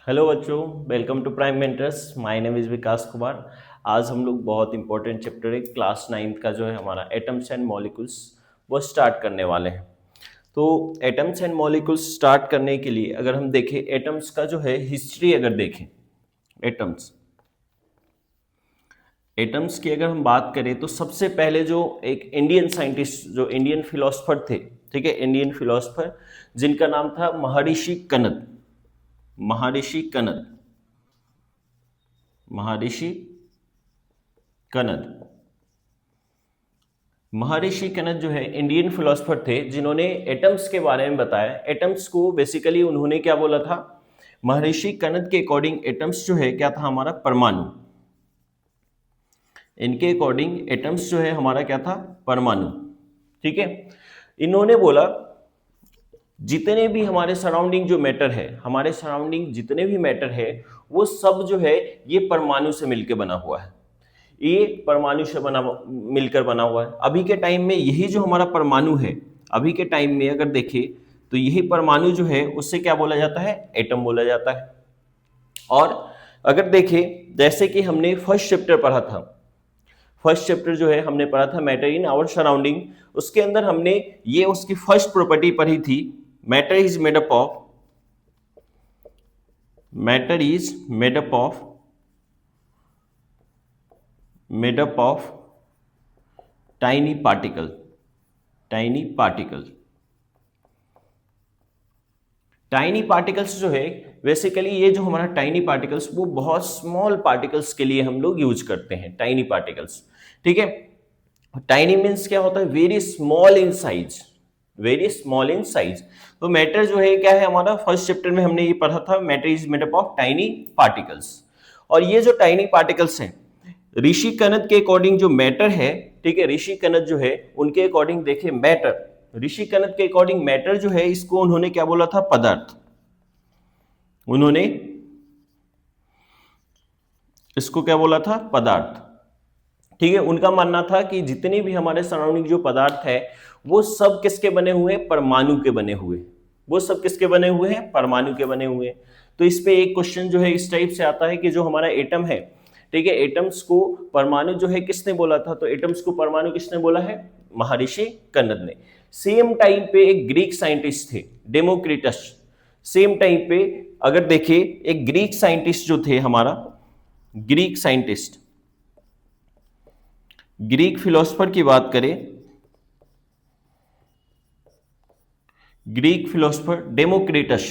Hello बच्चों, welcome to Prime Mentors. My name is Vikas Kumar. आज हम लोग बहुत इंपॉर्टेंट चैप्टर है क्लास 9th का जो है हमारा एटम्स एंड मॉलिक्यूल्स वो स्टार्ट करने वाले हैं। तो एटम्स एंड मॉलिक्यूल्स स्टार्ट करने के लिए अगर हम देखें एटम्स का जो है हिस्ट्री, अगर देखें एटम्स एटम्स की अगर हम बात करें तो सबसे पहले जो एक इंडियन साइंटिस्ट, जो इंडियन फिलोसफर थे, ठीक है, इंडियन फिलोसफर जिनका नाम था महर्षि कनद। महर्षि कनद, महर्षि कनद। महर्षि कनद जो है इंडियन फिलोसफर थे जिन्होंने एटम्स के बारे में बताया। एटम्स को बेसिकली उन्होंने क्या बोला था, महर्षि कनद के अकॉर्डिंग एटम्स जो है क्या था, हमारा परमाणु। इनके अकॉर्डिंग एटम्स जो है हमारा क्या था, परमाणु। ठीक है, इन्होंने बोला जितने भी हमारे सराउंडिंग जो मैटर है, हमारे सराउंडिंग जितने भी मैटर है वो सब जो है ये परमाणु से मिलकर बना हुआ है। ये परमाणु से मिलकर बना हुआ है। अभी के टाइम में यही जो हमारा परमाणु है, अभी के टाइम में अगर देखें तो यही परमाणु जो है उससे क्या बोला जाता है, एटम बोला जाता है। और अगर देखें जैसे कि हमने फर्स्ट चैप्टर पढ़ा था, फर्स्ट चैप्टर जो है हमने पढ़ा था मैटर इन आवर सराउंडिंग, उसके अंदर हमने ये उसकी फर्स्ट प्रॉपर्टी पढ़ी थी, matter is made up of tiny particle. Tiny particles जो है बेसिकली ये जो हमारा टाइनी पार्टिकल्स वो बहुत स्मॉल पार्टिकल्स के लिए हम लोग यूज करते हैं, टाइनी पार्टिकल्स। ठीक है, टाइनी मीन्स क्या होता है, very small in size, very small in size. तो मैटर जो है क्या है, हमारा फर्स्ट चैप्टर में हमने ये पढ़ा था, matter is made up of tiny particles. और ये जो टाइनी पार्टिकल्स हैं, ऋषि कनद के अकॉर्डिंग जो मैटर है, ठीक है, ऋषि कनद जो है उनके अकॉर्डिंग देखिए मैटर, ऋषि कनद के अकॉर्डिंग मैटर जो है इसको उन्होंने क्या बोला था, पदार्थ। उन्होंने इसको क्या बोला था, पदार्थ। ठीक है, उनका मानना था कि जितने भी हमारे सराउंडिंग जो पदार्थ है वो सब किसके बने हुए हैं, परमाणु के बने हुए। वो सब किसके बने हुए हैं, परमाणु के बने हुए। तो इस पे एक क्वेश्चन जो है इस टाइप से आता है कि जो हमारा एटम है, ठीक है, एटम्स को परमाणु जो है किसने बोला था, तो एटम्स को परमाणु किसने बोला है, महर्षि कनद ने। सेम टाइम पे एक ग्रीक साइंटिस्ट थे, डेमोक्रिटस। सेम टाइम पे अगर देखिए एक ग्रीक साइंटिस्ट जो थे हमारा, ग्रीक साइंटिस्ट, ग्रीक फिलोसफर की बात करें, Greek philosopher Democritus,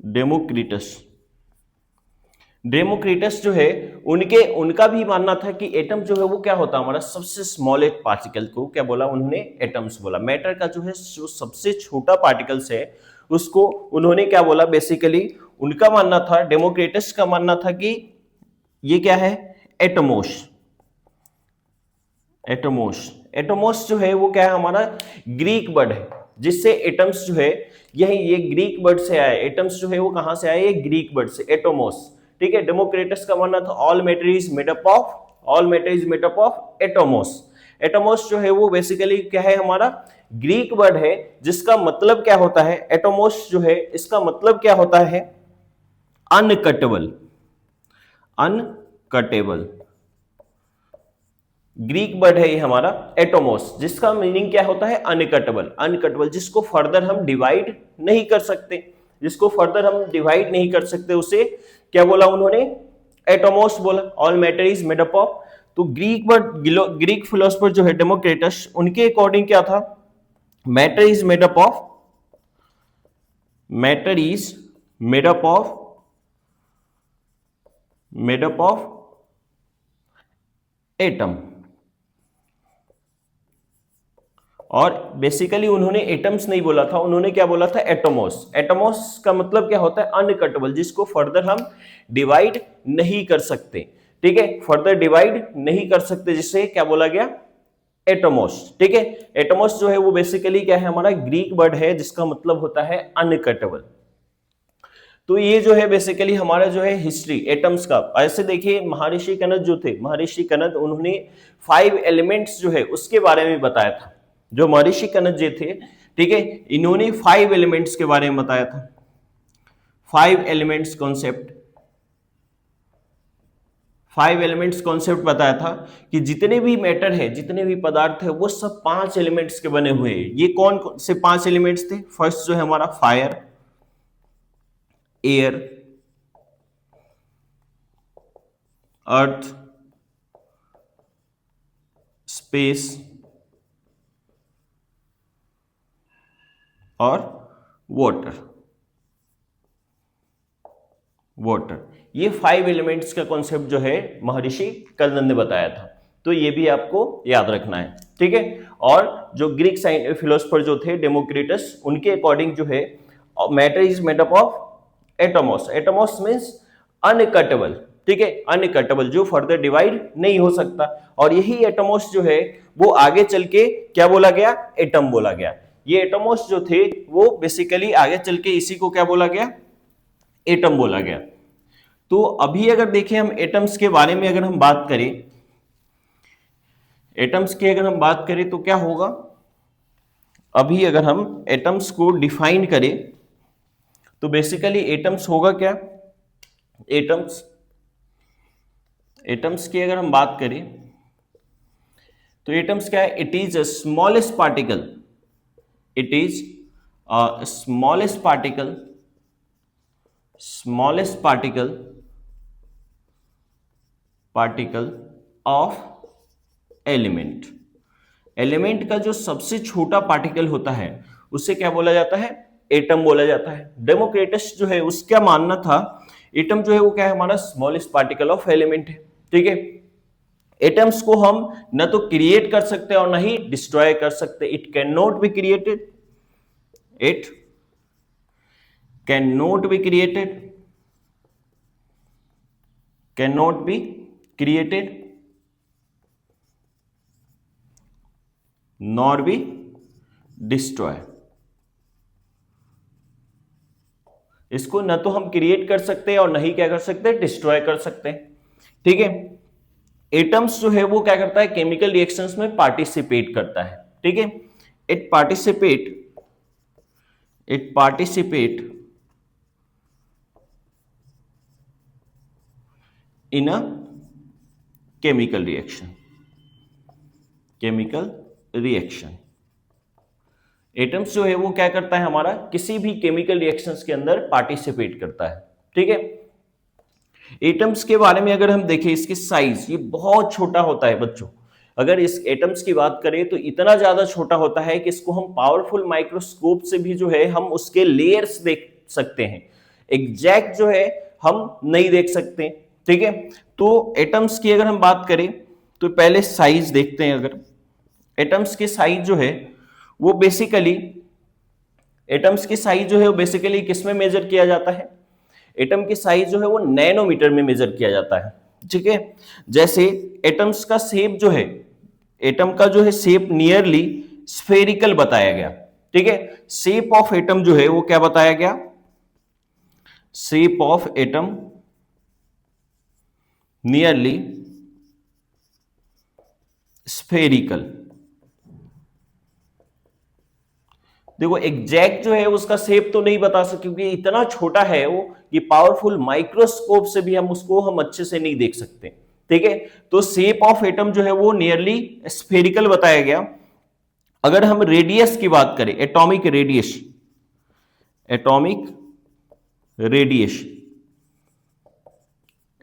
Democritus Democritus जो है उनका भी मानना था कि एटम जो है वो क्या होता है, हमारा सबसे स्मॉलेस्ट पार्टिकल को क्या बोला उन्होंने, एटम्स बोला। मैटर का जो है जो सबसे छोटा पार्टिकल्स है उसको उन्होंने क्या बोला, बेसिकली उनका मानना था, डेमोक्रिटस का मानना था कि ये क्या है, एटमोस। एटमोस एटमोस जो है वो क्या है, हमारा ग्रीक वर्ड है जिससे एटम्स जो है यही ये ग्रीक वर्ड से आया। एटम्स जो है वो कहां से आया, ये ग्रीक वर्ड से, एटोमोस। ठीक है, डेमोक्रिटस का मानना था all matter is made up of atomos. Atomos जो है वो बेसिकली क्या है, हमारा ग्रीक वर्ड है जिसका मतलब क्या होता है, एटोमोस जो है इसका मतलब क्या होता है, अनकटेबल। अनकटेबल ग्रीक वर्ड है ये हमारा एटोमोस, जिसका मीनिंग क्या होता है, अनकटेबल। अनकटेबल जिसको फर्दर हम डिवाइड नहीं कर सकते, जिसको फर्दर हम डिवाइड नहीं कर सकते उसे क्या बोला उन्होंने, एटोमोस बोला। All matter is made up of. तो ग्रीक वर्ड, ग्रीक फिलोसफर जो है डेमोक्रिटस, उनके अकॉर्डिंग क्या था, matter is made up of, matter is made up of atom. और बेसिकली उन्होंने एटम्स नहीं बोला था, उन्होंने क्या बोला था, एटोमोस। एटोमोस का मतलब क्या होता है, अनकटेबल, जिसको फर्दर हम डिवाइड नहीं कर सकते। ठीक है, फर्दर डिवाइड नहीं कर सकते, जिससे क्या बोला गया, एटोमोस। ठीक है, एटोमोस जो है वो बेसिकली क्या है, हमारा ग्रीक वर्ड है जिसका मतलब होता है अनकटेबल। तो ये जो है बेसिकली हमारा जो है हिस्ट्री एटम्स का। ऐसे देखिए महर्षि कनद जो थे, महर्षि कनद उन्होंने 5 एलिमेंट्स जो है उसके बारे में बताया था। जो महर्षि कनद जी थे, ठीक है, इन्होंने 5 एलिमेंट्स के बारे में बताया था। 5 एलिमेंट्स कॉन्सेप्ट, 5 एलिमेंट्स कॉन्सेप्ट बताया था कि जितने भी मैटर है, जितने भी पदार्थ है, वो सब 5 एलिमेंट्स के बने हुए हैं। ये कौन से 5 एलिमेंट्स थे? फर्स्ट जो है हमारा फायर, एयर, अर्थ, स्पेस और वाटर। ये 5 एलिमेंट्स का कॉन्सेप्ट जो है महर्षि कर्दम ने बताया था, तो ये भी आपको याद रखना है, ठीक है। और जो ग्रीक फिलोसफर जो थे डेमोक्रिटस, उनके अकॉर्डिंग जो है matter is made up of atoms. Atoms means uncuttable, ठीक है, अनकटेबल, जो फर्दर डिवाइड नहीं हो सकता। और यही एटमॉस जो है वो आगे चल के क्या बोला गया? एटम बोला गया। ये एटमॉस जो थे वो बेसिकली आगे चल के इसी को क्या बोला गया? एटम बोला गया। तो अभी अगर देखें हम एटम्स के बारे में अगर हम बात करें, एटम्स की अगर हम बात करें तो क्या होगा? अभी अगर हम एटम्स को डिफाइन करें तो बेसिकली एटम्स होगा क्या? एटम्स, एटम्स की अगर हम बात करें तो एटम्स क्या है? It is a smallest particle, it is a smallest particle, smallest particle, particle of element. Element का जो सबसे छोटा पार्टिकल होता है उसे क्या बोला जाता है? एटम बोला जाता है। डेमोक्रिटस जो है उसका मानना था एटम जो है वो क्या है? हमारा स्मॉलेस्ट पार्टिकल ऑफ एलिमेंट है, ठीक है। एटम्स को हम न तो क्रिएट कर सकते और न ही डिस्ट्रॉय कर सकते। It can not be created, it can not be created, can not be created nor be destroy. इसको न तो हम क्रिएट कर सकते हैं और न ही क्या कर सकते हैं? डिस्ट्रॉय कर सकते हैं, ठीक है। एटम्स जो है वो क्या करता है? केमिकल रिएक्शंस में पार्टिसिपेट करता है, ठीक है। It participate in a chemical reaction, chemical reaction. Atoms जो है वो क्या करता है? हमारा किसी भी केमिकल रिएक्शंस के अंदर पार्टिसिपेट करता है, ठीक है। एटम्स के बारे में अगर हम देखें, इसकी साइज ये बहुत छोटा होता है बच्चों। अगर इस एटम्स की बात करें तो इतना ज्यादा छोटा होता है कि इसको हम पावरफुल माइक्रोस्कोप से भी जो है हम उसके लेयर्स देख सकते हैं, एग्जैक्ट जो है हम नहीं देख सकते, ठीक है। तो एटम्स की अगर हम बात करें तो पहले साइज देखते हैं। अगर एटम्स की साइज जो है वो बेसिकली, एटम्स की साइज जो है वो बेसिकली किसमें मेजर किया जाता है? एटम की साइज जो है वो नैनोमीटर में मेजर किया जाता है, ठीक है। जैसे एटम्स का शेप जो है, एटम का जो है शेप नियरली स्फेरिकल बताया गया, ठीक है। शेप ऑफ एटम जो है वो क्या बताया गया? Shape of atom nearly spherical. देखो एग्जैक्ट जो है उसका शेप तो नहीं बता सकते क्योंकि इतना छोटा है वो, ये पावरफुल माइक्रोस्कोप से भी हम अच्छे से नहीं देख सकते, ठीक है। तो शेप ऑफ एटम जो है वो नियरली स्फेरिकल बताया गया। अगर हम रेडियस की बात करें, atomic radius, atomic radius,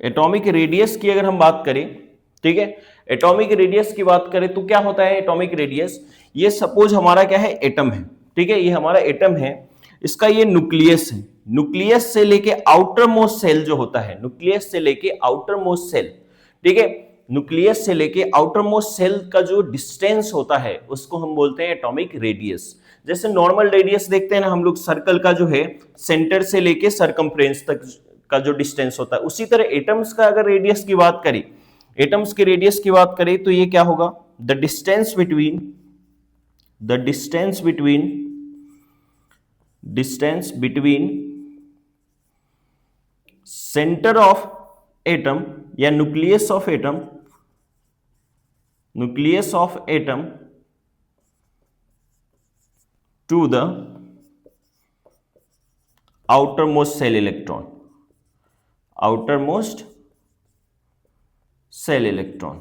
atomic radius की अगर हम बात करें, ठीक है, एटॉमिक रेडियस की बात करें तो क्या होता है एटॉमिक रेडियस? ये सपोज हमारा क्या है? एटम है, ठीक है। ये हमारा एटम है, इसका ये न्यूक्लियस है। न्यूक्लियस से लेके आउटर मोस्ट सेल जो होता है, न्यूक्लियस से लेके आउटर मोस्ट सेल, ठीक है, न्यूक्लियस से लेके आउटर मोस्ट सेल का जो डिस्टेंस होता है उसको हम बोलते हैं एटॉमिक रेडियस। जैसे नॉर्मल रेडियस देखते हैं ना हम लोग, सर्कल का जो है सेंटर से लेके सरकमफ्रेंस तक का जो डिस्टेंस होता है, उसी तरह एटम्स का अगर रेडियस की बात करें, एटम्स के रेडियस की बात करें तो ये क्या होगा? The distance between centre of atom या nucleus of atom to the outer most shell electron, outer most shell electron,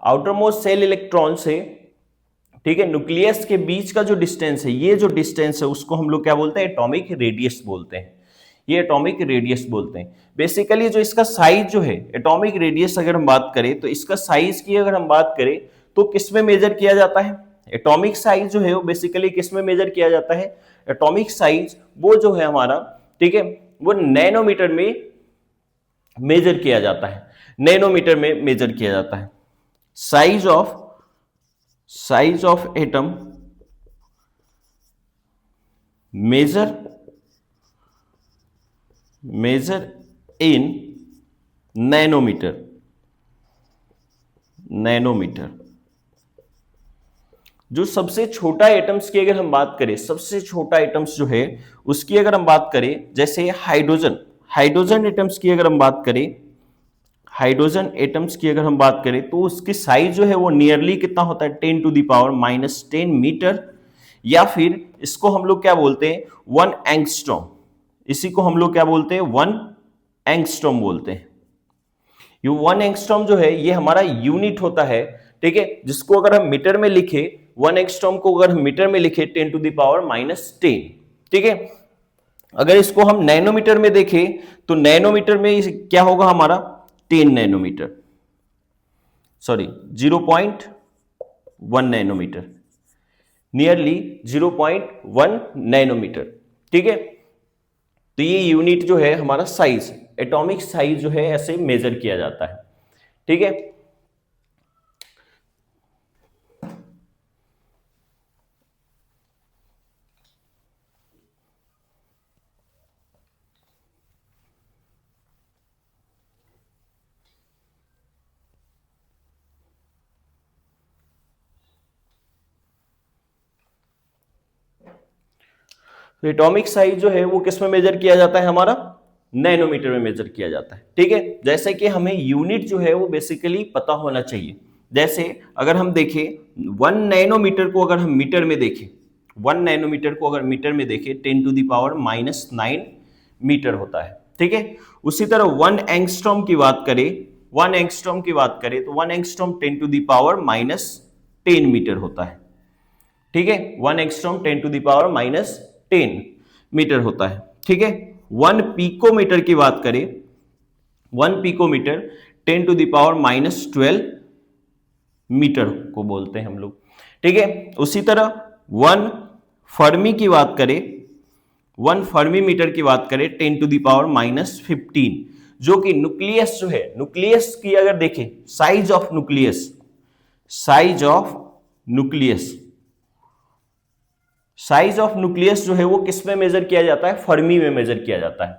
outer most shell electron से, ठीक है, न्यूक्लियस के बीच का जो डिस्टेंस है, ये जो डिस्टेंस है उसको हम लोग क्या बोलते हैं, एटॉमिक रेडियस बोलते हैं। ये एटॉमिक रेडियस बोलते हैं। बेसिकली जो इसका साइज जो है, एटॉमिक रेडियस अगर हम बात करें तो इसका साइज की अगर हम बात करें तो किस में मेजर किया जाता है, एटॉमिक साइज जो है वो बेसिकली किस में मेजर किया जाता है, एटॉमिक साइज वो जो है हमारा, ठीक है, वो नैनोमीटर में मेजर किया जाता है, नैनोमीटर में मेजर किया जाता है। Size of atom measure in nanometre, जो सबसे छोटा एटम्स की अगर हम बात करें, सबसे छोटा एटम्स जो है उसकी अगर हम बात करें, जैसे हाइड्रोजन एटम्स की अगर हम बात करें, हाइड्रोजन एटम्स की अगर हम बात करें तो उसकी साइज जो है वो नियरली कितना होता है, 10⁻⁻10 मीटर, या फिर इसको हम लोग क्या बोलते हैं, 1 एंगस्ट्रॉम, इसी को हम लोग क्या बोलते हैं, 1 एंगस्ट्रॉम बोलते हैं। ये 1 एंगस्ट्रॉम जो है ये हमारा यूनिट होता है, ठीक है, जिसको अगर हम मीटर में लिखे, 1 एंगस्ट्रॉम को अगर हम मीटर में लिखे 10⁻⁻10, ठीक है। अगर इसको हम नैनोमीटर में देखें तो नैनोमीटर में क्या होगा हमारा, 10 nanometre, sorry 0.1 nanometre, nearly 0.1 nanometre, ठीक है। तो ये यूनिट जो है हमारा साइज, एटॉमिक साइज जो है ऐसे मेजर किया जाता है, ठीक है। तो एटॉमिक साइज जो है वो किस में मेजर किया जाता है, हमारा नैनोमीटर में मेजर किया जाता है, ठीक है। जैसे कि हमें यूनिट जो है वो बेसिकली पता होना चाहिए। जैसे अगर हम देखें 1 नैनोमीटर को अगर हम मीटर में देखें, 1 नैनोमीटर को अगर मीटर में देखें 10⁻⁻9 मीटर होता है, ठीक है। उसी तरह 1 एंगस्ट्रॉम की बात करें, 1 एंगस्ट्रॉम की बात करें तो 1 एंगस्ट्रॉम 10⁻⁻10 मीटर होता है, ठीक है। 1 एंगस्ट्रॉम 10⁻⁻10 मीटर होता है, ठीक है। 1 पिकोमीटर की बात करें, 1 पिकोमीटर 10⁻⁻12 मीटर को बोलते हैं हम लोग, ठीक है। उसी तरह 1 फर्मी की बात करें, 1 फर्मी मीटर की बात करें 10⁻⁻15, जो कि न्यूक्लियस जो है, न्यूक्लियस की अगर देखें, size of nucleus, size of nucleus जो है वो किस में मेजर किया जाता है, फर्मी में मेजर किया जाता है,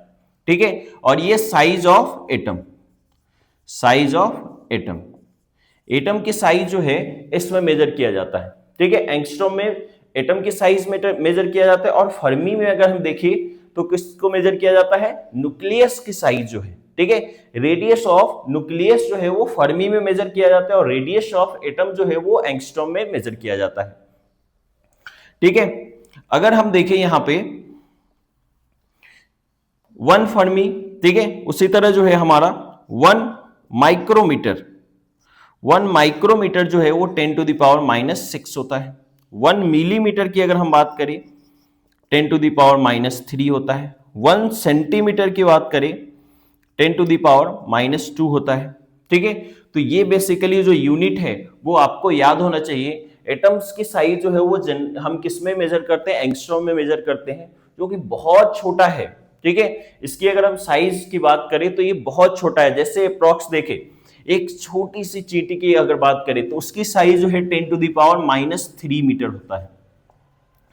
ठीक है। और ये साइज ऑफ एटम, एटम की साइज जो है इसमें मेजर किया जाता है, ठीक है। एंगस्ट्रॉम में एटम की साइज मेजर किया जाता है, और फर्मी में अगर हम देखें तो किसको मेजर किया जाता है, न्यूक्लियस की साइज जो है, ठीक है। रेडियस ऑफ न्यूक्लियस जो है वो फर्मी में मेजर किया जाता है, और रेडियस ऑफ एटम जो है वो एंगस्ट्रॉम में मेजर किया जाता है, ठीक है। अगर हम देखें यहां पे 1 फर्मी, ठीक है, उसी तरह जो है हमारा 1 माइक्रोमीटर, 1 माइक्रोमीटर जो है वो 10⁻⁻6 होता है। 1 मिलीमीटर की अगर हम बात करें 10⁻⁻3 होता है। 1 सेंटीमीटर की बात करें 10⁻⁻2 होता है, ठीक है। तो ये बेसिकली जो यूनिट है वो आपको याद होना चाहिए। एटम्स की साइज जो है वो हम किस में मेजर करते हैं, एंगस्ट्रॉम में मेजर करते हैं, जो कि बहुत छोटा है, ठीक है। इसकी अगर हम साइज की बात करें तो ये बहुत छोटा है। जैसे अप्रॉक्स देखें, एक छोटी सी चींटी की अगर बात करें तो उसकी साइज जो है 10⁻⁻3 मीटर होता है,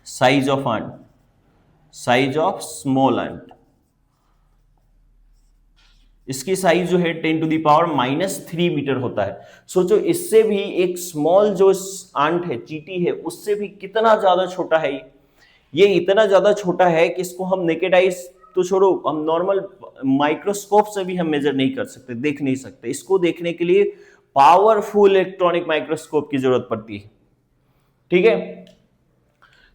साइज ऑफ स्मॉल एंट, इसकी साइज जो है 10⁻⁻3 मीटर होता है। सोचो इससे भी एक स्मॉल जो आंट है, चींटी है, उससे भी कितना ज्यादा छोटा है ये इतना ज्यादा छोटा है कि इसको हम नेकेड आइज तो छोड़ो, हम नॉर्मल माइक्रोस्कोप से भी हम मेजर नहीं कर सकते, देख नहीं सकते। इसको देखने के लिए पावरफुल इलेक्ट्रॉनिक माइक्रोस्कोप की जरूरत पड़ती है, ठीक है।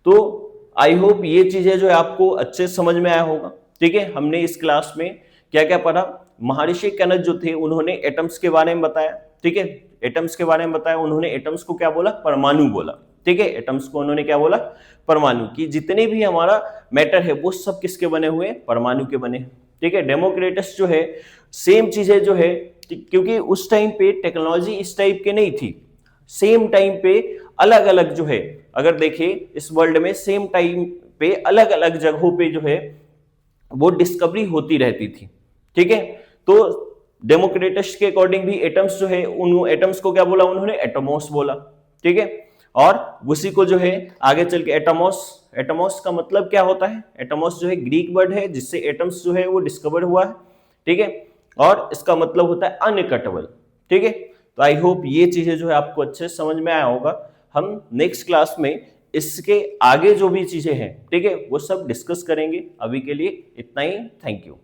तो आई होप ये चीजें जो है आपको अच्छे समझ में आया होगा। ठीक है, हमने इस क्लास में क्या क्या पढ़ा। महर्षि कनद जो थे उन्होंने एटम्स के बारे में बताया। ठीक है, एटम्स के बारे में बताया। उन्होंने एटम्स को क्या बोला? परमाणु बोला। ठीक है, एटम्स को उन्होंने क्या बोला? परमाणु। की जितने भी हमारा मैटर है वो सब किसके बने हुए? परमाणु के बने। ठीक है, डेमोक्रिटस जो है सेम चीजें जो है, क्योंकि उस टाइम पे टेक्नोलॉजी इस टाइप के नहीं थी, सेम टाइम पे अलग अलग जो है, अगर देखिए इस वर्ल्ड में सेम टाइम पे अलग अलग जगहों पे जो है वो डिस्कवरी होती रहती थी। ठीक है, तो डेमोक्रिटस के अकॉर्डिंग भी एटम्स जो है, उन एटम्स को क्या बोला उन्होंने? एटमॉस बोला। ठीक है, और उसी को जो है आगे चल के एटमॉस, एटमॉस का मतलब क्या होता है? एटमॉस जो है ग्रीक वर्ड है जिससे एटम्स जो है वो डिस्कवर हुआ है। ठीक है, और इसका मतलब होता है अनकटेबल। ठीक है, तो आई होप ये चीजें जो है आपको अच्छे से समझ में आया होगा। हम नेक्स्ट क्लास में इसके आगे जो भी चीजें हैं, ठीक है, वो सब डिस्कस करेंगे। अभी के लिए इतना ही। Thank you.